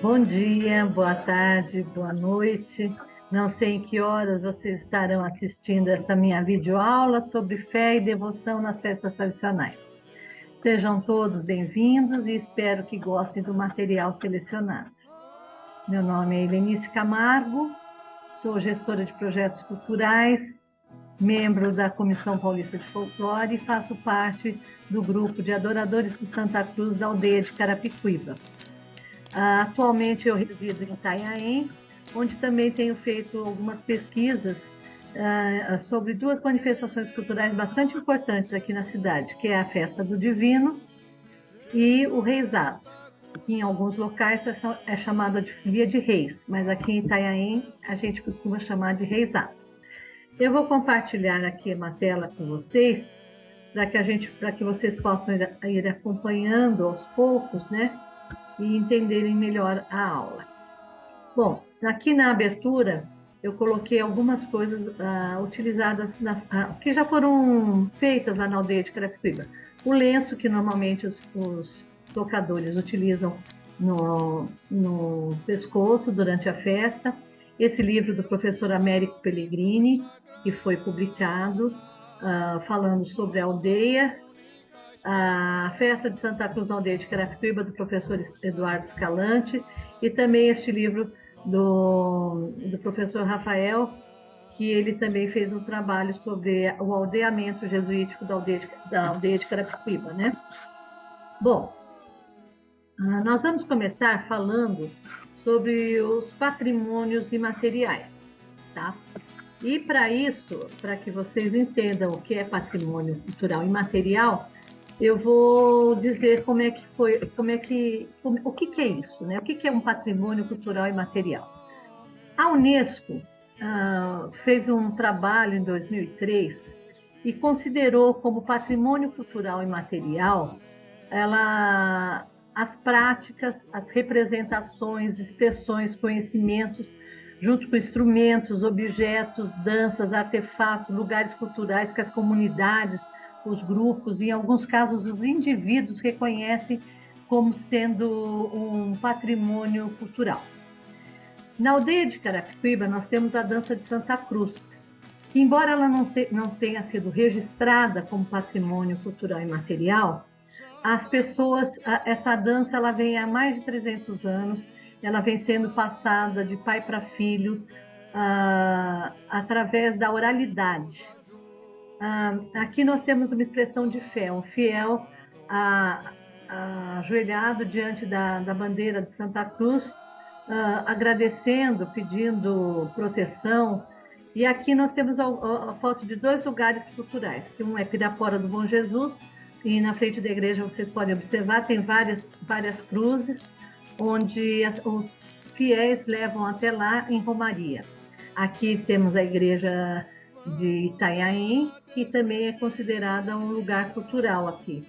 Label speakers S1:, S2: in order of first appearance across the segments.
S1: Bom dia, boa tarde, boa noite. Não sei em que horas vocês estarão assistindo essa minha videoaula sobre fé e devoção nas festas tradicionais. Sejam todos bem-vindos e espero que gostem do material selecionado. Meu nome é Helenice Camargo, sou gestora de projetos culturais, membro da Comissão Paulista de Folclore e faço parte do grupo de adoradores de Santa Cruz da aldeia de Carapicuíba. Atualmente eu resido em Itanhaém, onde também tenho feito algumas pesquisas sobre duas manifestações culturais bastante importantes aqui na cidade, que é a Festa do Divino e o Reisado, que em alguns locais é chamada de Folia de Reis, mas aqui em Itanhaém a gente costuma chamar de Reisado. Eu vou compartilhar aqui uma tela com vocês, para que vocês possam ir acompanhando aos poucos, né? E entenderem melhor a aula. Bom, aqui na abertura eu coloquei algumas coisas utilizadas, que já foram feitas lá na aldeia de Carapicuíba. O lenço que normalmente os tocadores utilizam no pescoço durante a festa, esse livro do professor Américo Pellegrini, que foi publicado falando sobre a aldeia, a Festa de Santa Cruz na aldeia de Carapicuíba, do professor Eduardo Escalante, e também este livro do professor Rafael, que ele também fez um trabalho sobre o aldeamento jesuítico da aldeia de Carapicuíba, né? Bom, nós vamos começar falando sobre os patrimônios imateriais, tá? E para isso, para que vocês entendam o que é patrimônio cultural imaterial, eu vou dizer o que é isso, né? O que é um patrimônio cultural imaterial? A Unesco fez um trabalho em 2003 e considerou como patrimônio cultural imaterial as práticas, as representações, expressões, conhecimentos, junto com instrumentos, objetos, danças, artefatos, lugares culturais que as comunidades, os grupos, e em alguns casos os indivíduos reconhecem como sendo um patrimônio cultural. Na aldeia de Carapicuíba nós temos a dança de Santa Cruz, que embora ela não tenha sido registrada como patrimônio cultural imaterial, essa dança ela vem há mais de 300 anos, ela vem sendo passada de pai para filho através da oralidade. Aqui nós temos uma expressão de fé, um fiel ajoelhado diante da bandeira de Santa Cruz, agradecendo, pedindo proteção. E aqui nós temos a foto de dois lugares culturais, que um é Pirapora do Bom Jesus, e na frente da igreja vocês podem observar, tem várias cruzes, onde os fiéis levam até lá em romaria. Aqui temos a igreja de Itanhaém, que também é considerada um lugar cultural aqui.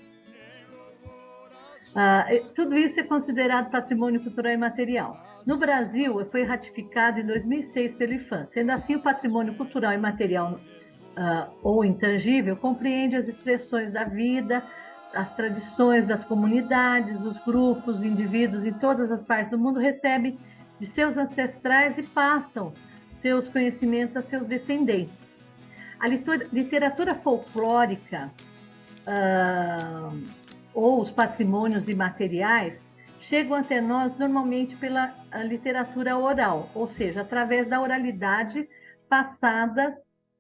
S1: Tudo isso é considerado patrimônio cultural imaterial. No Brasil, foi ratificado em 2006 pelo IPHAN. Sendo assim, o patrimônio cultural imaterial ou intangível compreende as expressões da vida, as tradições das comunidades, os grupos, os indivíduos em todas as partes do mundo recebem de seus ancestrais e passam seus conhecimentos a seus descendentes. A literatura folclórica ou os patrimônios imateriais chegam até nós normalmente pela literatura oral, ou seja, através da oralidade passada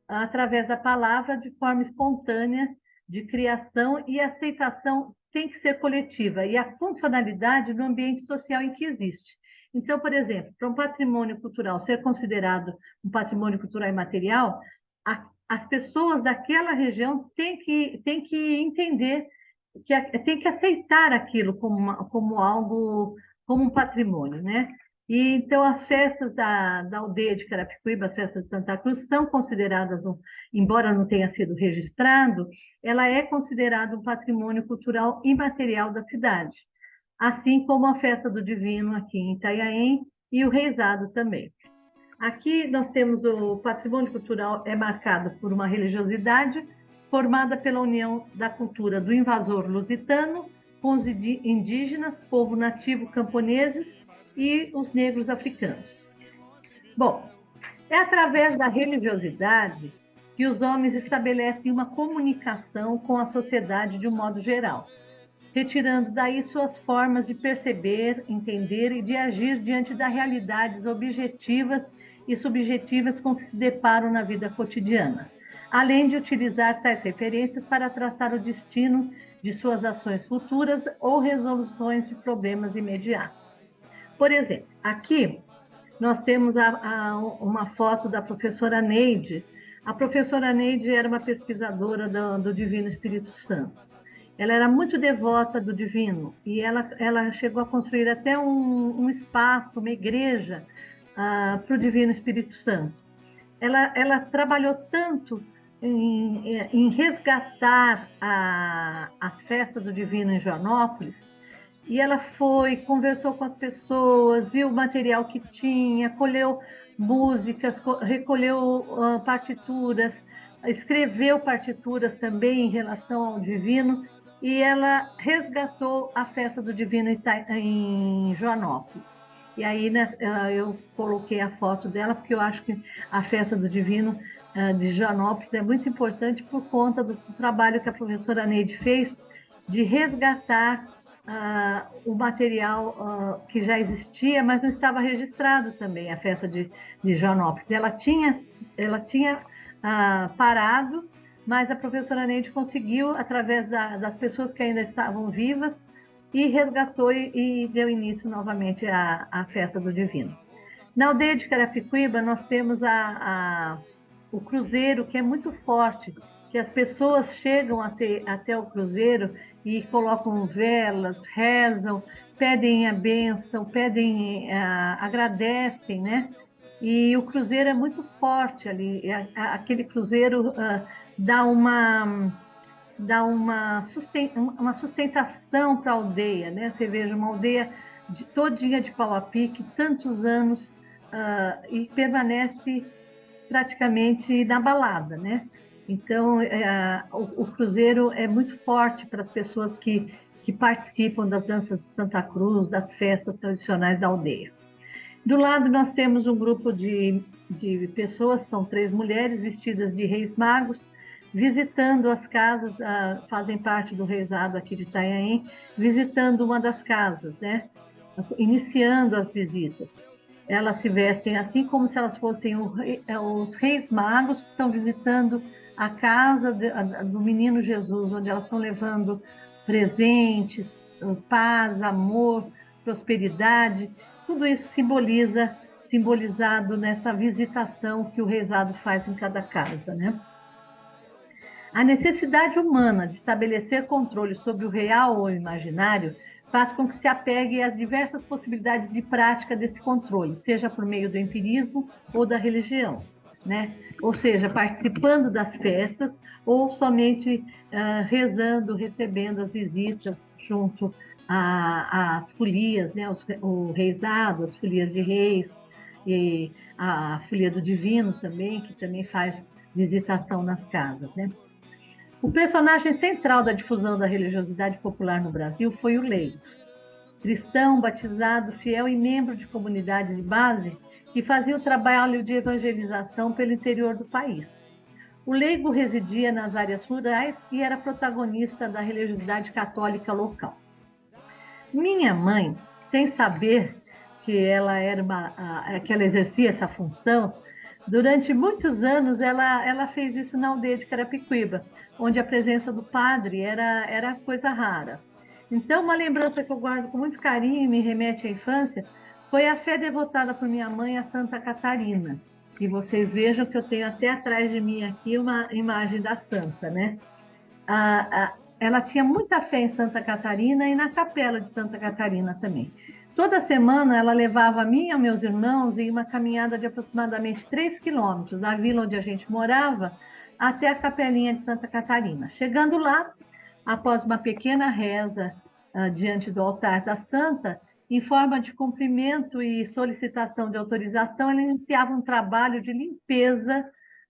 S1: através da palavra de forma espontânea, de criação, e aceitação tem que ser coletiva, e a funcionalidade no ambiente social em que existe. Então, por exemplo, para um patrimônio cultural ser considerado um patrimônio cultural imaterial, as pessoas daquela região têm que entender, têm que aceitar aquilo como algo, como um patrimônio, né? E então as festas da aldeia de Carapicuíba, as festas de Santa Cruz, são consideradas, embora não tenha sido registrado, ela é considerada um patrimônio cultural imaterial da cidade, assim como a festa do Divino aqui em Itanhaém e o Reisado também. Aqui nós temos o patrimônio cultural é marcado por uma religiosidade formada pela união da cultura do invasor lusitano com os indígenas, povo nativo camponeses, e os negros africanos. Bom, é através da religiosidade que os homens estabelecem uma comunicação com a sociedade de um modo geral, retirando daí suas formas de perceber, entender e de agir diante das realidades objetivas e subjetivas com que se deparam na vida cotidiana, além de utilizar tais referências para traçar o destino de suas ações futuras ou resoluções de problemas imediatos. Por exemplo, aqui nós temos uma foto da professora Neide. A professora Neide era uma pesquisadora do Divino Espírito Santo. Ela era muito devota do Divino e ela chegou a construir até um espaço, uma igreja para o Divino Espírito Santo. Ela trabalhou tanto em resgatar as festas do Divino em Joanópolis, e ela foi, conversou com as pessoas, viu o material que tinha, colheu músicas, recolheu partituras, escreveu partituras também em relação ao Divino, e ela resgatou a festa do Divino em Joanópolis. E aí, né, eu coloquei a foto dela, porque eu acho que a festa do Divino de Joanópolis é muito importante por conta do trabalho que a professora Neide fez de resgatar o material que já existia, mas não estava registrado também, a festa de Joanópolis. Ela tinha parado, mas a professora Neide conseguiu, através das pessoas que ainda estavam vivas, e resgatou e deu início novamente à festa do Divino. Na aldeia de Carapicuíba, nós temos o cruzeiro, que é muito forte, que as pessoas chegam até o cruzeiro e colocam velas, rezam, pedem a bênção, agradecem, né? E o cruzeiro é muito forte ali. Aquele cruzeiro dá uma sustentação para a aldeia, né? Você veja uma aldeia todinha de pau a pique, tantos anos, e permanece praticamente inabalada, né? Então, o cruzeiro é muito forte para as pessoas que participam das danças de Santa Cruz, das festas tradicionais da aldeia. Do lado, nós temos um grupo de pessoas, são 3 mulheres vestidas de reis magos, visitando as casas, fazem parte do reisado aqui de Itanhaém, visitando uma das casas, né? Iniciando as visitas. Elas se vestem assim como se elas fossem os reis magos que estão visitando a casa do menino Jesus, onde elas estão levando presentes, paz, amor, prosperidade. Tudo isso simbolizado nessa visitação que o reisado faz em cada casa, né? A necessidade humana de estabelecer controle sobre o real ou o imaginário faz com que se apegue às diversas possibilidades de prática desse controle, seja por meio do empirismo ou da religião, né? Ou seja, participando das festas ou somente rezando, recebendo as visitas junto às folias, né? O reisado, as folias de reis, e a folia do Divino também, que também faz visitação nas casas, né? O personagem central da difusão da religiosidade popular no Brasil foi o leigo, cristão, batizado, fiel e membro de comunidades de base que fazia o trabalho de evangelização pelo interior do país. O leigo residia nas áreas rurais e era protagonista da religiosidade católica local. Minha mãe, sem saber que ela exercia essa função, durante muitos anos ela fez isso na aldeia de Carapicuíba, onde a presença do padre era coisa rara. Então, uma lembrança que eu guardo com muito carinho e me remete à infância foi a fé devotada por minha mãe a Santa Catarina. E vocês vejam que eu tenho até atrás de mim aqui uma imagem da santa, né? Ela tinha muita fé em Santa Catarina e na capela de Santa Catarina também. Toda semana ela levava a mim e aos meus irmãos em uma caminhada de aproximadamente 3 quilômetros da vila onde a gente morava até a capelinha de Santa Catarina. Chegando lá, após uma pequena reza diante do altar da santa, em forma de cumprimento e solicitação de autorização, ela iniciava um trabalho de limpeza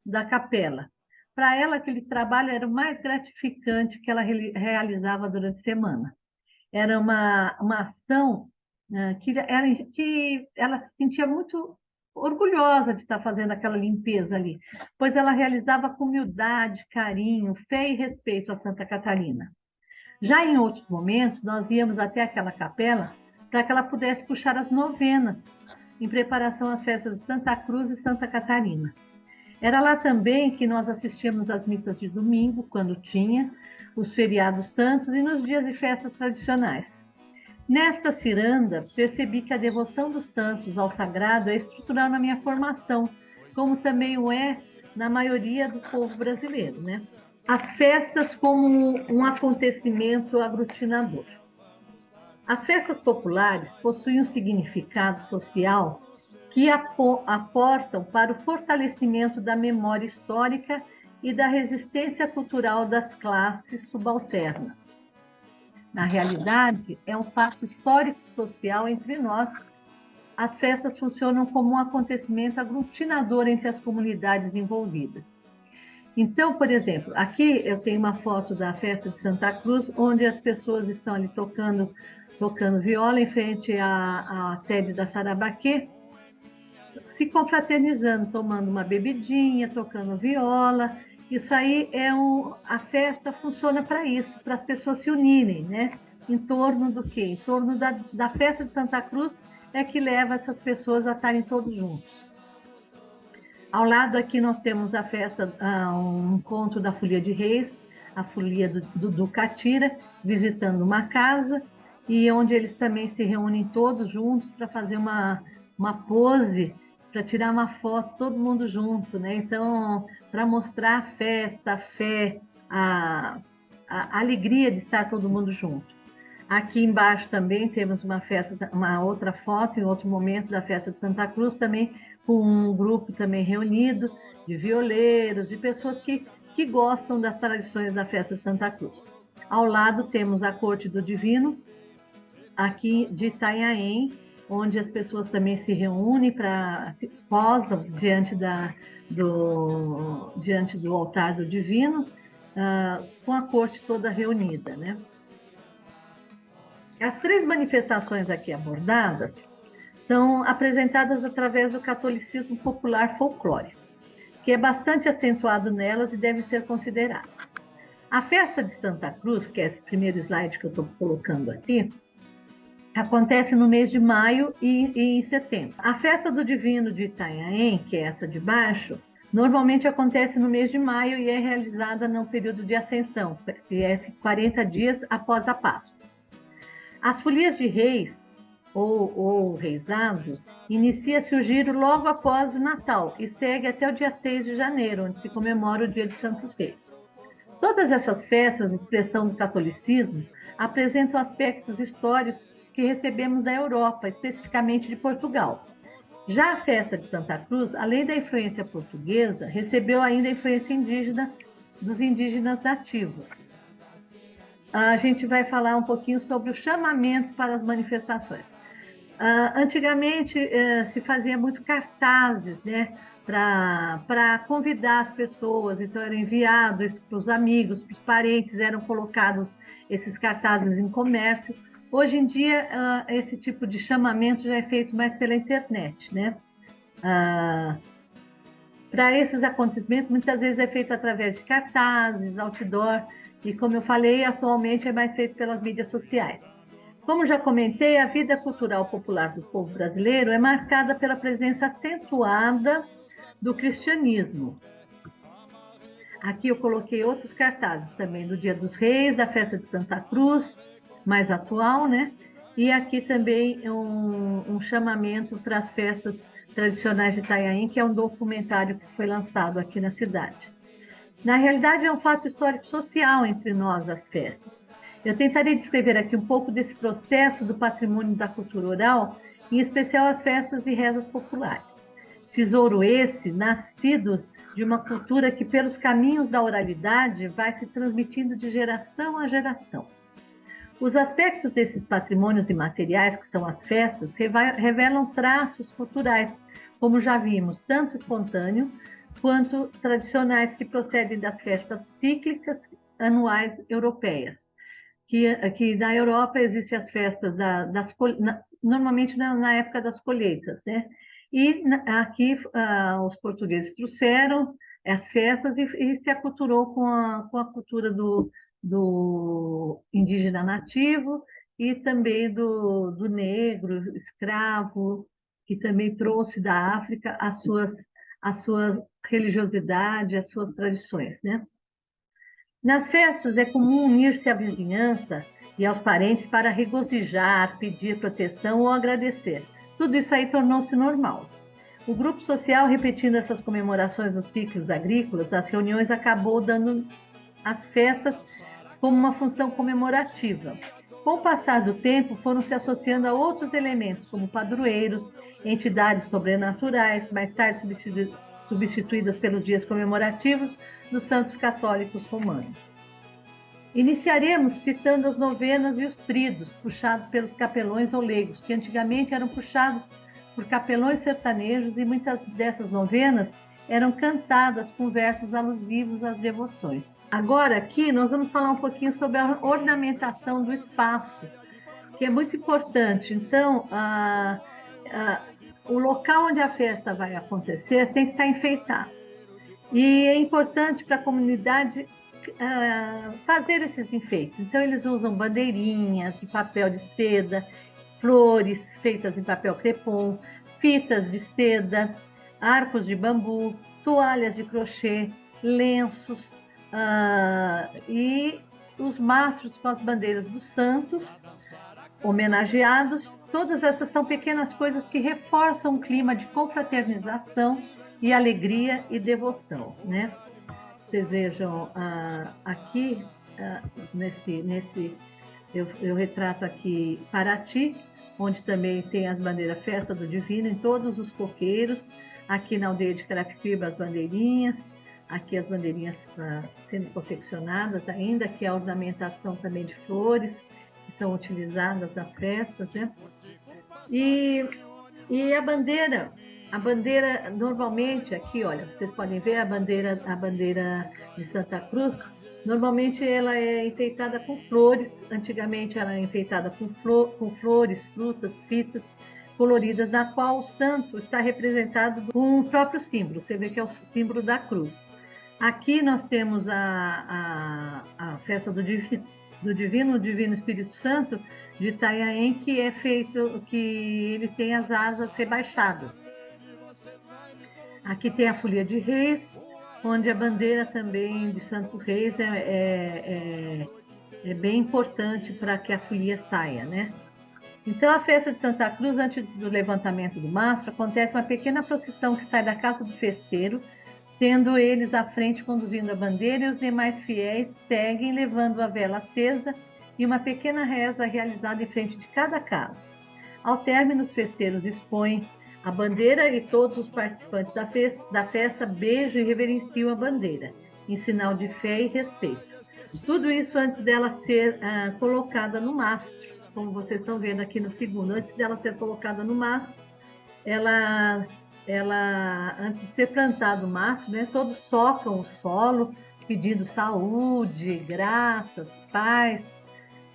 S1: da capela. Para ela, aquele trabalho era o mais gratificante que ela realizava durante a semana. Era uma ação que ela se sentia muito orgulhosa de estar fazendo aquela limpeza ali, pois ela realizava com humildade, carinho, fé e respeito a Santa Catarina. Já em outros momentos, nós íamos até aquela capela para que ela pudesse puxar as novenas em preparação às festas de Santa Cruz e Santa Catarina. Era lá também que nós assistíamos às missas de domingo, quando tinha, os feriados santos e nos dias de festas tradicionais. Nesta ciranda, percebi que a devoção dos santos ao sagrado é estrutural na minha formação, como também o é na maioria do povo brasileiro, né? As festas como um acontecimento aglutinador. As festas populares possuem um significado social que aportam para o fortalecimento da memória histórica e da resistência cultural das classes subalternas. Na realidade, é um fato histórico-social entre nós. As festas funcionam como um acontecimento aglutinador entre as comunidades envolvidas. Então, por exemplo, aqui eu tenho uma foto da festa de Santa Cruz, onde as pessoas estão ali tocando viola em frente à sede da Sarabaquê, se confraternizando, tomando uma bebidinha, tocando viola. Isso aí a festa funciona para isso, para as pessoas se unirem, né? Em torno do quê? Em torno da festa de Santa Cruz é que leva essas pessoas a estarem todos juntos. Ao lado aqui nós temos a festa, um encontro da Folia de Reis, a Folia do Catira, visitando uma casa, e onde eles também se reúnem todos juntos para fazer uma pose, para tirar uma foto, todo mundo junto, né? Então, para mostrar a festa, a fé, a alegria de estar todo mundo junto. Aqui embaixo também temos uma outra foto, em outro momento da festa de Santa Cruz, também com um grupo também reunido de violeiros, de pessoas que gostam das tradições da festa de Santa Cruz. Ao lado temos a Corte do Divino, aqui de Itanhaém, onde as pessoas também se reúnem posam diante do altar do Divino, com a corte toda reunida, né? As 3 manifestações aqui abordadas são apresentadas através do catolicismo popular folclórico, que é bastante acentuado nelas e deve ser considerado. A festa de Santa Cruz, que é esse primeiro slide que eu estou colocando aqui, acontece no mês de maio e em setembro. A festa do Divino de Itanhaém, que é essa de baixo, normalmente acontece no mês de maio e é realizada no período de Ascensão, que é 40 dias após a Páscoa. As Folias de Reis, ou Reisado, inicia-se o giro logo após o Natal e segue até o dia 6 de janeiro, onde se comemora o Dia de Santos Reis. Todas essas festas, expressão do catolicismo, apresentam aspectos históricos que recebemos da Europa, especificamente de Portugal. Já a festa de Santa Cruz, além da influência portuguesa, recebeu ainda a influência indígena dos indígenas nativos. A gente vai falar um pouquinho sobre o chamamento para as manifestações. Antigamente se fazia muito cartazes, né, para convidar as pessoas, então eram enviados para os amigos, para os parentes, eram colocados esses cartazes em comércio. Hoje em dia, esse tipo de chamamento já é feito mais pela internet, né? Para esses acontecimentos, muitas vezes é feito através de cartazes, outdoor, e como eu falei, atualmente é mais feito pelas mídias sociais. Como já comentei, a vida cultural popular do povo brasileiro é marcada pela presença acentuada do cristianismo. Aqui eu coloquei outros cartazes também, do Dia dos Reis, da festa de Santa Cruz, mais atual, né? E aqui também um chamamento para as festas tradicionais de Itanhaém, que é um documentário que foi lançado aqui na cidade. Na realidade, é um fato histórico-social entre nós, as festas. Eu tentarei descrever aqui um pouco desse processo do patrimônio da cultura oral, em especial as festas e rezas populares. Tesouro esse nascido de uma cultura que, pelos caminhos da oralidade, vai se transmitindo de geração a geração. Os aspectos desses patrimônios imateriais, que são as festas, revelam traços culturais, como já vimos, tanto espontâneos quanto tradicionais, que procedem das festas cíclicas anuais europeias. Que na Europa existem as festas normalmente na época das colheitas, né? E aqui os portugueses trouxeram as festas e se aculturou com a cultura do indígena nativo e também do negro, escravo, que também trouxe da África a sua religiosidade, as suas tradições, né? Nas festas é comum unir-se à vizinhança e aos parentes para regozijar, pedir proteção ou agradecer. Tudo isso aí tornou-se normal. O grupo social, repetindo essas comemorações nos ciclos agrícolas, as reuniões acabou dando às festas como uma função comemorativa. Com o passar do tempo, foram se associando a outros elementos, como padroeiros, entidades sobrenaturais, mais tarde substituídas pelos dias comemorativos dos santos católicos romanos. Iniciaremos citando as novenas e os tridos, puxados pelos capelões ou leigos, que antigamente eram puxados por capelões sertanejos, e muitas dessas novenas eram cantadas com versos alusivos às devoções. Agora aqui nós vamos falar um pouquinho sobre a ornamentação do espaço, que é muito importante. Então, o local onde a festa vai acontecer tem que estar enfeitado. E é importante para a comunidade fazer esses enfeites. Então, eles usam bandeirinhas de papel de seda, flores feitas em papel crepom, fitas de seda, arcos de bambu, toalhas de crochê, lenços, e os mastros com as bandeiras dos santos homenageados. Todas essas são pequenas coisas que reforçam um clima de confraternização e alegria e devoção, né? Vocês vejam aqui, eu retrato aqui Paraty, onde também tem as bandeiras Festa do Divino em todos os coqueiros. Aqui na aldeia de Carapicuíba, as bandeirinhas. Aqui as bandeirinhas sendo confeccionadas ainda, que é a ornamentação também de flores, que são utilizadas nas festas, né? E a bandeira normalmente aqui, olha, vocês podem ver a bandeira de Santa Cruz. Normalmente ela é enfeitada com flores. Antigamente ela era enfeitada com flores, frutas, fitas coloridas, na qual o santo está representado com o próprio símbolo. Você vê que é o símbolo da cruz. Aqui nós temos a festa do Divino Espírito Santo de Itanhaém, que é feito, que ele tem as asas rebaixadas. Aqui tem a Folia de Reis, onde a bandeira também de Santos Reis é bem importante para que a folia saia, né? Então, a festa de Santa Cruz, antes do levantamento do mastro, acontece uma pequena procissão que sai da casa do festeiro, tendo eles à frente conduzindo a bandeira, e os demais fiéis seguem levando a vela acesa e uma pequena reza realizada em frente de cada casa. Ao término, os festeiros expõem a bandeira e todos os participantes da festa beijam e reverenciam a bandeira, em sinal de fé e respeito. Tudo isso antes dela ser colocada no mastro, como vocês estão vendo aqui no segundo. Antes dela ser colocada no mastro, ela antes de ser plantado o mastro, né, todos socam o solo, pedindo saúde, graças, paz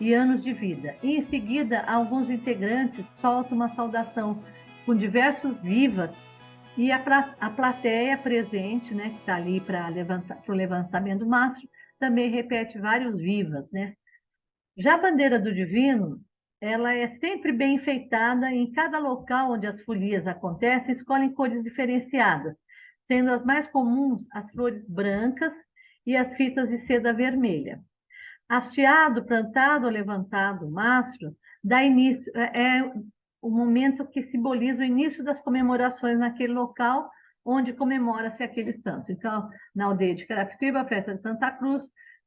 S1: e anos de vida. E em seguida, alguns integrantes soltam uma saudação com diversos vivas, e a plateia presente, né, que está ali para o levantamento do mastro, também repete vários vivas, né? Já a bandeira do Divino, ela é sempre bem enfeitada. Em cada local onde as folias acontecem, escolhem cores diferenciadas, sendo as mais comuns as flores brancas e as fitas de seda vermelha. Hasteado, plantado ou levantado o mastro, dá início, o momento que simboliza o início das comemorações naquele local onde comemora-se aquele santo. Então, na aldeia de Carapicuíba, a festa de Santa Cruz;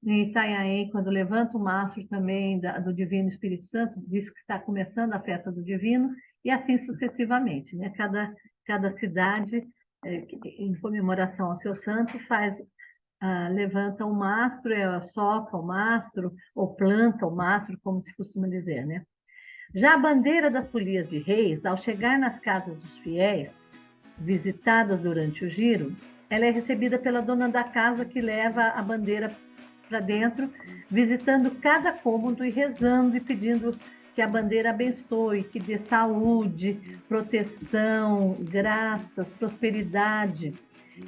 S1: em Itanhaém, quando levanta o mastro também do Divino Espírito Santo, diz que está começando a festa do Divino, e assim sucessivamente, né? Cada cidade, em comemoração ao seu santo, levanta o mastro, soca o mastro, ou planta o mastro, como se costuma dizer, né? Já a bandeira das folias de reis, ao chegar nas casas dos fiéis, visitadas durante o giro, ela é recebida pela dona da casa, que leva a bandeira para dentro, visitando cada cômodo e rezando e pedindo que a bandeira abençoe, que dê saúde, proteção, graças, prosperidade.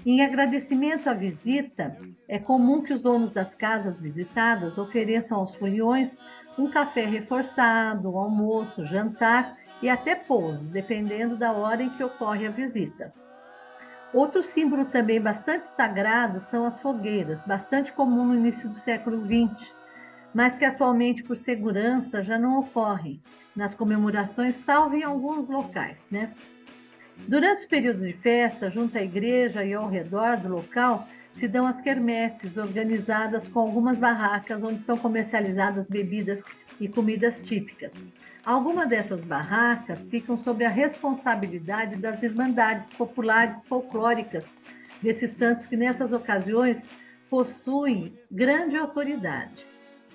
S1: Em agradecimento à visita, é comum que os donos das casas visitadas ofereçam aos foliões um café reforçado, almoço, jantar e até pouso, dependendo da hora em que ocorre a visita. Outro símbolo também bastante sagrado são as fogueiras, bastante comum no início do século XX, mas que atualmente, por segurança, já não ocorrem nas comemorações, salvo em alguns locais, né? Durante os períodos de festa, junto à igreja e ao redor do local, se dão as quermesses, organizadas com algumas barracas onde são comercializadas bebidas e comidas típicas. Algumas dessas barracas ficam sob a responsabilidade das irmandades populares folclóricas desses santos que, nessas ocasiões, possuem grande autoridade.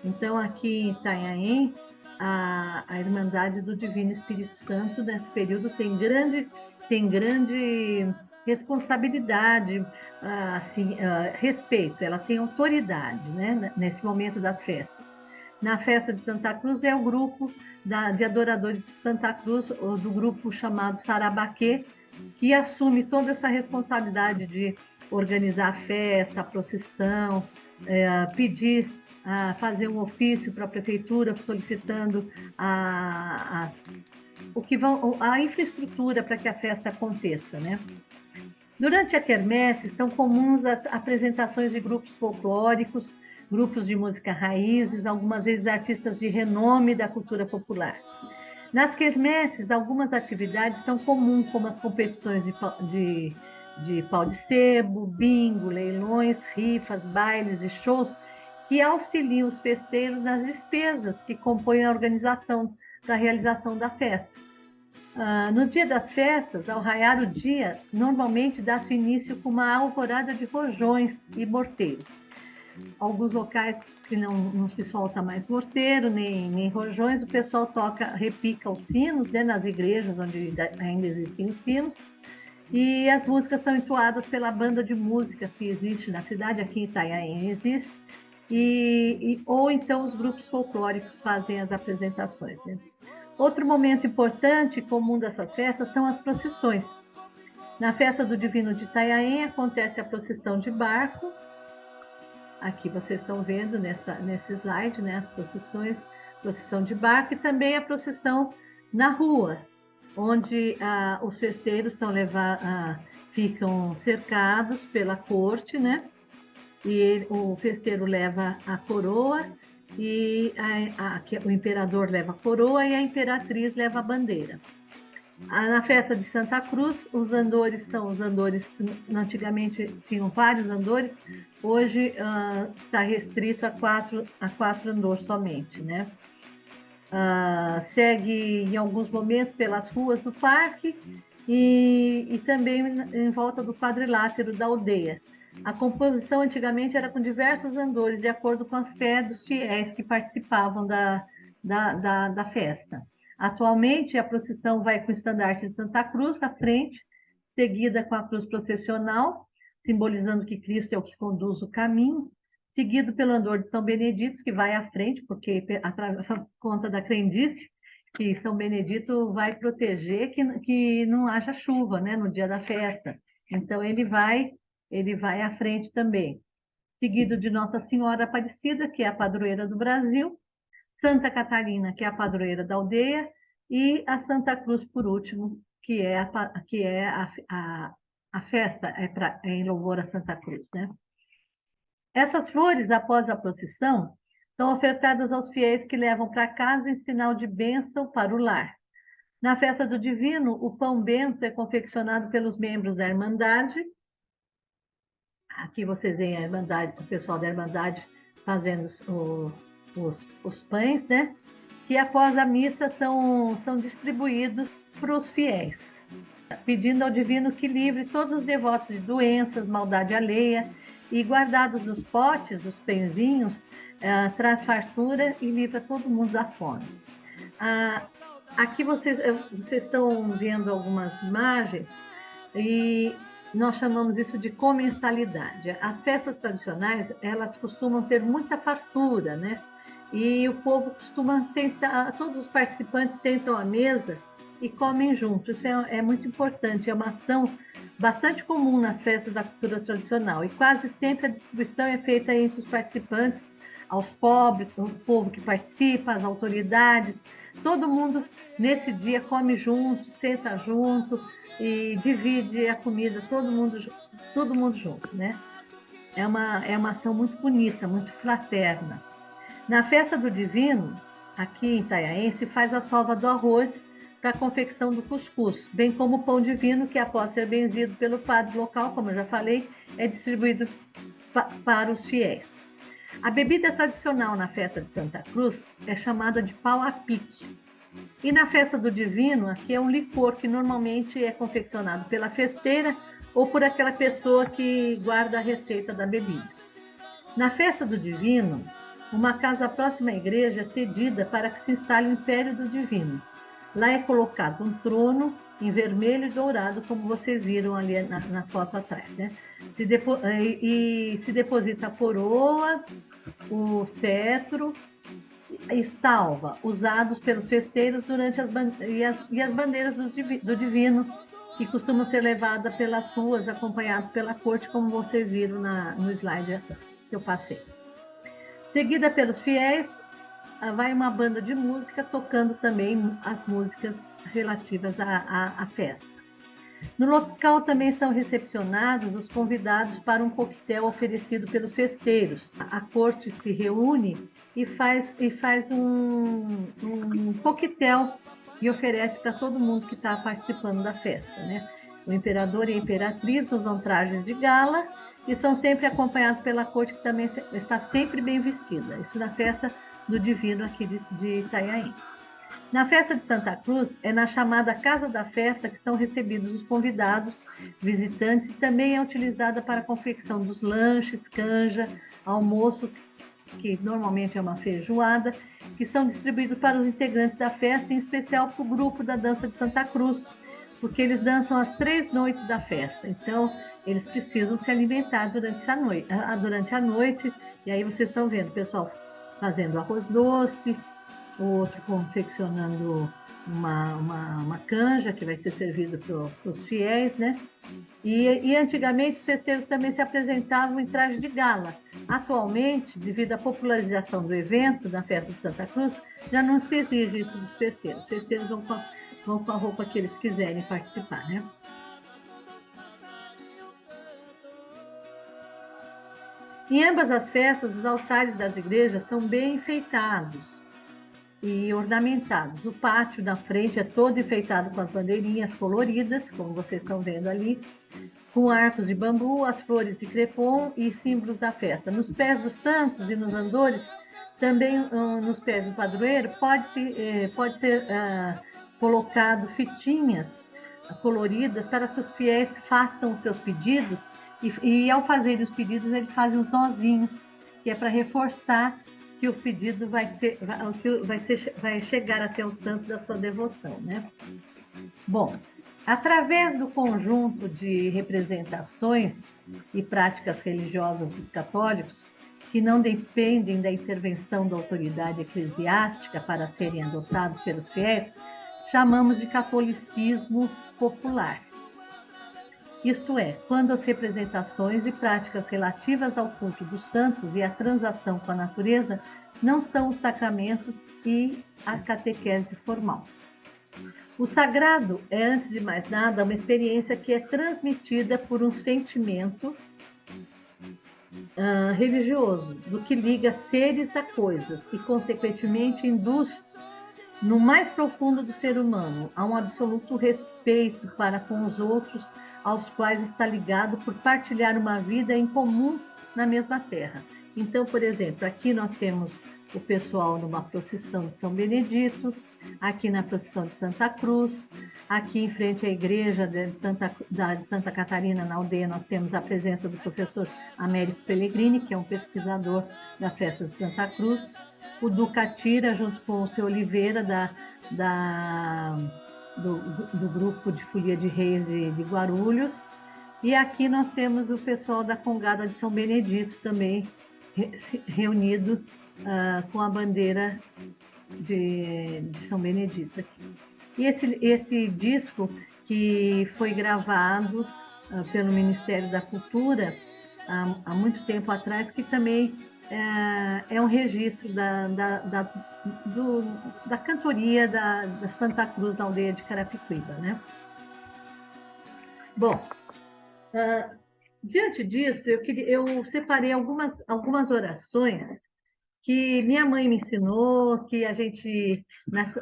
S1: Então, aqui em Itanhaém, a Irmandade do Divino Espírito Santo, nesse período, tem grande responsabilidade, assim, respeito, ela tem autoridade, né, nesse momento das festas. Na festa de Santa Cruz é o grupo de adoradores de Santa Cruz, ou do grupo chamado Sarabaquê, que assume toda essa responsabilidade de organizar a festa, a procissão, pedir, fazer um ofício para a prefeitura solicitando a infraestrutura para que a festa aconteça, né? Durante a quermesse, são comuns as apresentações de grupos folclóricos, grupos de música raízes, algumas vezes artistas de renome da cultura popular. Nas quermesses, algumas atividades são comuns, como as competições de pau de sebo, bingo, leilões, rifas, bailes e shows, que auxiliam os festeiros nas despesas que compõem a organização da realização da festa. No dia das festas, ao raiar o dia, normalmente dá-se início com uma alvorada de rojões e morteiros. Alguns locais que não se solta mais morteiro, nem rojões, o pessoal repica os sinos, né, nas igrejas onde ainda existem os sinos, e as músicas são entoadas pela banda de música que existe na cidade, aqui em Itanhaém existe, ou então os grupos folclóricos fazem as apresentações, né? Outro momento importante e comum dessas festas são as procissões. Na festa do Divino de Itanhaém acontece a procissão de barco. Aqui vocês estão vendo nesse slide, né, as procissões, procissão de barco e também a procissão na rua, onde os festeiros ficam cercados pela corte, né? E o festeiro leva a coroa e o imperador leva a coroa e a imperatriz leva a bandeira. Na festa de Santa Cruz, os andores são os andores, antigamente tinham vários andores, hoje está restrito a quatro andores somente, né? Segue em alguns momentos pelas ruas do parque e também em volta do quadrilátero da aldeia. A composição antigamente era com diversos andores, de acordo com as fé dos fiéis que participavam da festa. Atualmente, a procissão vai com o estandarte de Santa Cruz à frente, seguida com a cruz processional, simbolizando que Cristo é o que conduz o caminho, seguido pelo andor de São Benedito, que vai à frente, porque por conta da crendice, que São Benedito vai proteger que não haja chuva, né, no dia da festa. Então, ele vai à frente também. Seguido de Nossa Senhora Aparecida, que é a padroeira do Brasil, Santa Catarina, que é a padroeira da aldeia, e a Santa Cruz, por último, que é a festa em louvor a Santa Cruz, né? Essas flores, após a procissão, são ofertadas aos fiéis que levam para casa em sinal de bênção para o lar. Na festa do Divino, o pão bento é confeccionado pelos membros da Irmandade. Aqui vocês veem a Irmandade, o pessoal da Irmandade fazendo os pães, né? Que após a missa são distribuídos para os fiéis, pedindo ao Divino que livre todos os devotos de doenças, maldade alheia, e guardados nos potes, os pãezinhos, traz fartura e livra todo mundo da fome. Aqui vocês estão vendo algumas imagens e nós chamamos isso de comensalidade. As festas tradicionais, elas costumam ter muita fartura, né? e o povo costuma sentar, todos os participantes sentam à mesa e comem juntos. Isso é muito importante, é uma ação bastante comum nas festas da cultura tradicional, e quase sempre a distribuição é feita entre os participantes, aos pobres, o povo que participa, as autoridades, todo mundo nesse dia come junto, senta junto e divide a comida, todo mundo junto, né? É uma ação muito bonita, muito fraterna. Na festa do Divino, aqui em Itanhaém, se faz a sova do arroz para a confecção do cuscuz, bem como o pão divino, que após ser benzido pelo padre local, como eu já falei, é distribuído para os fiéis. A bebida tradicional na festa de Santa Cruz é chamada de pau a pique. E na festa do Divino, aqui é um licor que normalmente é confeccionado pela festeira ou por aquela pessoa que guarda a receita da bebida. Na festa do Divino, uma casa próxima à igreja é cedida para que se instale o Império do Divino. Lá é colocado um trono em vermelho e dourado, como vocês viram ali na foto atrás, né? Se deposita a coroa, o cetro e salva, usados pelos festeiros durante as bandeiras do Divino, que costumam ser levadas pelas ruas, acompanhados pela corte, como vocês viram no slide que eu passei. Seguida pelos fiéis, vai uma banda de música tocando também as músicas relativas à festa. No local também são recepcionados os convidados para um coquetel oferecido pelos festeiros. A corte se reúne e faz um coquetel e oferece para todo mundo que está participando da festa, né? O imperador e a imperatriz usam trajes de gala e são sempre acompanhados pela corte, que também está sempre bem vestida. Isso na festa do Divino aqui de Itanhaém. Na festa de Santa Cruz, é na chamada Casa da Festa que são recebidos os convidados, visitantes, e também é utilizada para a confecção dos lanches, canja, almoço, que normalmente é uma feijoada, que são distribuídos para os integrantes da festa, em especial para o grupo da dança de Santa Cruz, porque eles dançam as 3 noites da festa. Então, eles precisam se alimentar durante a noite, e aí vocês estão vendo o pessoal fazendo arroz doce, o outro confeccionando uma canja que vai ser servida para os fiéis, né? E antigamente os festeiros também se apresentavam em traje de gala. Atualmente, devido à popularização do evento na festa de Santa Cruz, já não se exige isso dos festeiros. Os festeiros vão com a roupa que eles quiserem participar, né? Em ambas as festas, os altares das igrejas são bem enfeitados e ornamentados. O pátio da frente é todo enfeitado com as bandeirinhas coloridas, como vocês estão vendo ali, com arcos de bambu, as flores de crepom e símbolos da festa. Nos pés dos santos e nos andores, também nos pés do padroeiro, pode ser colocado fitinhas coloridas para que os fiéis façam os seus pedidos, e ao fazer os pedidos, eles fazem os nozinhos, que é para reforçar que o pedido vai chegar até o santo da sua devoção, né? Bom, através do conjunto de representações e práticas religiosas dos católicos, que não dependem da intervenção da autoridade eclesiástica para serem adotados pelos fiéis, chamamos de catolicismo popular. Isto é, quando as representações e práticas relativas ao culto dos santos e à transação com a natureza não são os sacramentos e a catequese formal. O sagrado é, antes de mais nada, uma experiência que é transmitida por um sentimento religioso, do que liga seres a coisas e, consequentemente, induz no mais profundo do ser humano a um absoluto respeito para com os outros, aos quais está ligado por partilhar uma vida em comum na mesma terra. Então, por exemplo, aqui nós temos o pessoal numa procissão de São Benedito, aqui na procissão de Santa Cruz, aqui em frente à igreja de Santa Catarina, na aldeia, nós temos a presença do professor Américo Pellegrini, que é um pesquisador da festa de Santa Cruz, o Ducatira, junto com o seu Oliveira, do grupo de Folia de Reis de Guarulhos, e aqui nós temos o pessoal da Congada de São Benedito também reunido com a bandeira de São Benedito aqui. E esse disco que foi gravado pelo Ministério da Cultura há muito tempo atrás, que também é um registro da cantoria da Santa Cruz, da aldeia de Carapicuíba, né? Bom, diante disso, eu separei algumas orações que minha mãe me ensinou, que a gente,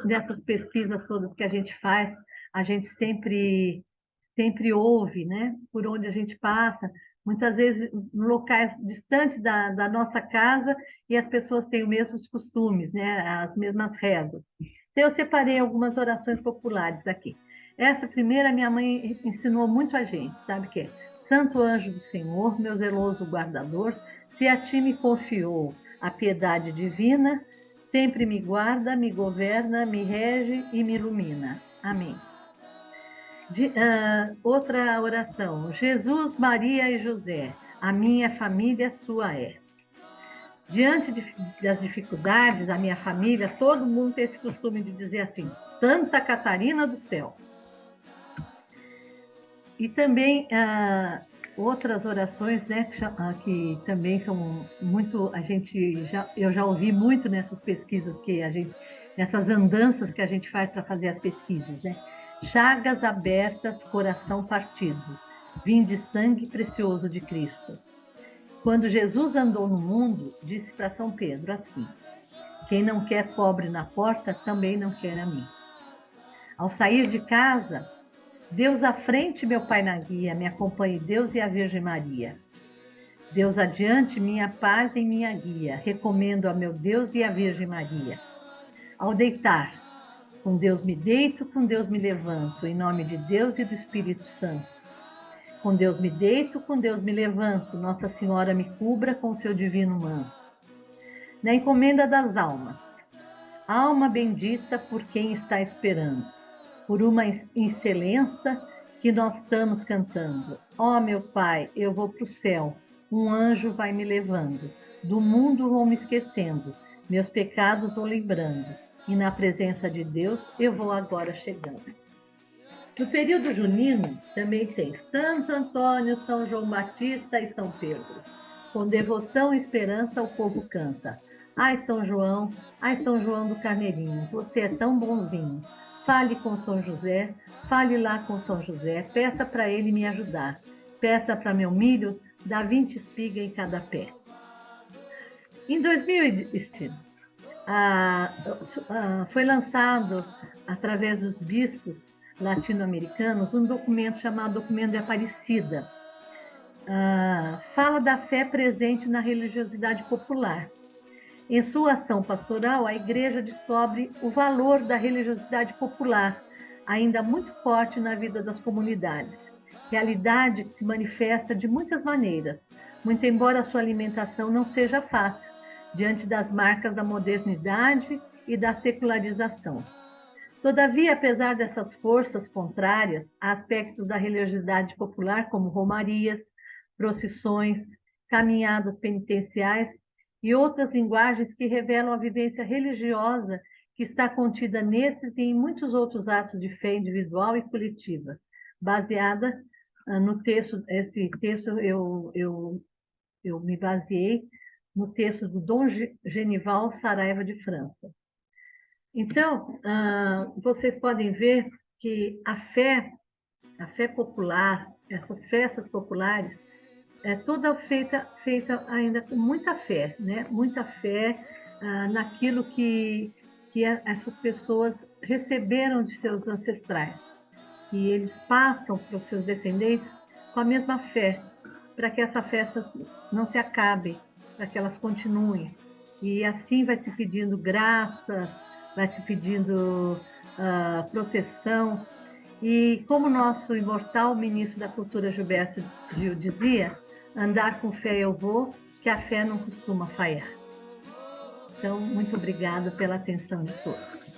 S1: nessas pesquisas todas que a gente faz, a gente sempre ouve, né? Por onde a gente passa, muitas vezes em locais distantes da nossa casa, e as pessoas têm os mesmos costumes, né? As mesmas rezas. Então, eu separei algumas orações populares aqui. Essa primeira, minha mãe ensinou muito a gente, sabe o que é? Santo anjo do Senhor, meu zeloso guardador, se a ti me confiou a piedade divina, sempre me guarda, me governa, me rege e me ilumina. Amém. Outra oração. Jesus, Maria e José, a minha família sua é. Diante das dificuldades, a minha família, todo mundo tem esse costume de dizer assim, Santa Catarina do céu. E também outras orações, né, que também são muito, eu já ouvi muito nessas pesquisas nessas andanças que a gente faz para fazer as pesquisas, né? Chagas abertas, coração partido, vinde sangue precioso de Cristo. Quando Jesus andou no mundo, disse para São Pedro assim, quem não quer pobre na porta, também não quer a mim. Ao sair de casa, Deus à frente, meu Pai na guia, me acompanhe Deus e a Virgem Maria. Deus adiante, minha paz e minha guia, recomendo a meu Deus e a Virgem Maria. Ao deitar, com Deus me deito, com Deus me levanto, em nome de Deus e do Espírito Santo. Com Deus me deito, com Deus me levanto, Nossa Senhora me cubra com seu divino manto. Na encomenda das almas, alma bendita por quem está esperando, por uma excelência que nós estamos cantando. Ó meu Pai, eu vou para o céu, um anjo vai me levando, do mundo vou me esquecendo, meus pecados vou lembrando, e na presença de Deus eu vou agora chegando. No período junino também tem Santo Antônio, São João Batista e São Pedro. Com devoção e esperança o povo canta. Ai São João do Carneirinho, você é tão bonzinho. Fale com São José, fale lá com São José, peça para ele me ajudar. Peça para meu milho, dá 20 espigas em cada pé. Em 2020, foi lançado, através dos bispos latino-americanos, um documento chamado Documento de Aparecida. Fala da fé presente na religiosidade popular. Em sua ação pastoral, a Igreja descobre o valor da religiosidade popular, ainda muito forte na vida das comunidades. Realidade que se manifesta de muitas maneiras, muito embora a sua alimentação não seja fácil, diante das marcas da modernidade e da secularização. Todavia, apesar dessas forças contrárias, há aspectos da religiosidade popular, como romarias, procissões, caminhadas penitenciais e outras linguagens que revelam a vivência religiosa que está contida nesses e em muitos outros atos de fé individual e coletiva, baseada no texto. Esse texto eu me baseei no texto do Dom Genival Saraiva de França. Então, vocês podem ver que a fé popular, essas festas populares, é toda feita ainda com muita fé, né? Muita fé naquilo que essas pessoas receberam de seus ancestrais. E eles passam para os seus descendentes com a mesma fé, para que essa festa não se acabe, para que elas continuem. E assim vai se pedindo graça, vai se pedindo proteção. E como nosso imortal ministro da Cultura, Gilberto Gil, dizia, andar com fé eu vou, que a fé não costuma falhar. Então, muito obrigada pela atenção de todos.